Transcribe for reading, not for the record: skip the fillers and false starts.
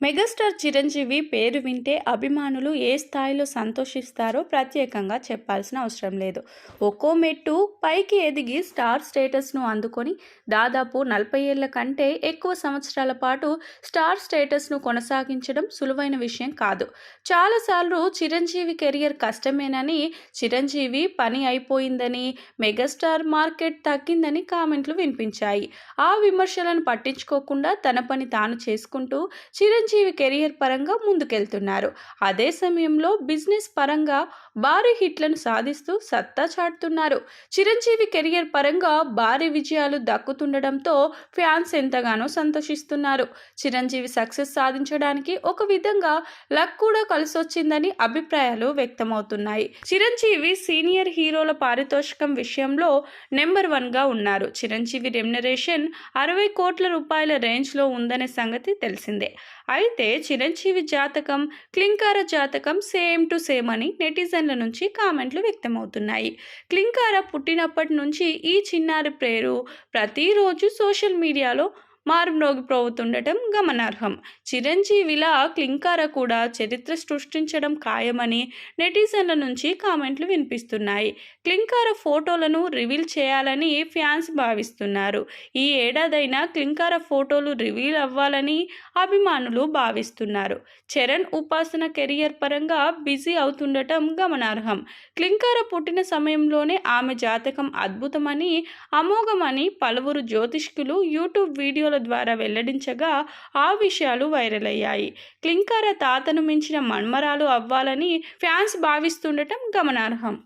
Megastar Chiranjeevi పేరు వింటే అభిమానులు ఏ స్థాయిలో సంతోషిస్తారో ప్రత్యేకంగా చెప్పాల్సిన అవసరం లేదు. ఒక్కో మెట్టు పైకి ఎదిగి స్టార్ స్టేటస్ను అందుకొని దాదాపు 40 ఏళ్ల కంటే ఎక్కువ సంవత్సరాల పాటు స్టార్ స్టేటస్ను కొనసాగించడం సులువైన విషయం కాదు. చాలాసార్లు చిరంజీవి కెరియర్ కష్టమేనని, చిరంజీవి పని అయిపోయిందని, మెగాస్టార్ మార్కెట్ తగ్గిందని కామెంట్లు వినిపించాయి. ఆ విమర్శలను పట్టించుకోకుండా తన పని తాను చేసుకుంటూ చిరంజీవి కెరియర్ పరంగా ముందుకెళ్తున్నారు. అదే సమయంలో బిజినెస్ పరంగా భారీ హిట్లను సాధిస్తూ సత్తా చాటుతున్నారు. చిరంజీవి కెరియర్ పరంగా భారీ విజయాలు దక్కుతుండడంతో ఫ్యాన్స్ ఎంతగానో సంతోషిస్తున్నారు. చిరంజీవి సక్సెస్ సాధించడానికి ఒక విధంగా లక్ కూడా కలిసొచ్చిందని అభిప్రాయాలు వ్యక్తమవుతున్నాయి. చిరంజీవి సీనియర్ హీరోల పారితోషికం విషయంలో నెంబర్ 1గా ఉన్నారు. చిరంజీవి రెమ్యునరేషన్ 60 కోట్ల రూపాయల రేంజ్లో ఉందనే సంగతి తెలిసిందే. అయితే చిరంజీవి జాతకం, క్లింకార జాతకం సేమ్ టు సేమ్ అని నెటిజన్ల నుంచి కామెంట్లు వ్యక్తమవుతున్నాయి. క్లింకార పుట్టినప్పటి నుంచి ఈ చిన్నారి పేరు ప్రతిరోజు సోషల్ మీడియాలో మారుమ్రోగిపోతుండటం గమనార్హం. చిరంజీవిలా క్లింకార కూడా చరిత్ర సృష్టించడం ఖాయమని నెటిజన్ల నుంచి కామెంట్లు వినిపిస్తున్నాయి. క్లింకార ఫోటోలను రివీల్ చేయాలని ఫ్యాన్స్ భావిస్తున్నారు. ఈ ఏడాదైనా క్లింకార ఫోటోలు రివీల్ అవ్వాలని అభిమానులు భావిస్తున్నారు. చరణ్ ఉపాసన కెరియర్ పరంగా బిజీ అవుతుండటం గమనార్హం. క్లింకార పుట్టిన సమయంలోనే ఆమె జాతకం అద్భుతమని, అమోఘమని పలువురు జ్యోతిష్కులు యూట్యూబ్ వీడియోల ద్వారా వెల్లడించగా ఆ విషయాలు వైరల్ అయ్యాయి. క్లింకార తాతను మించిన మన్మరాలు అవ్వాలని ఫ్యాన్స్ భావిస్తుండటం గమనార్హం.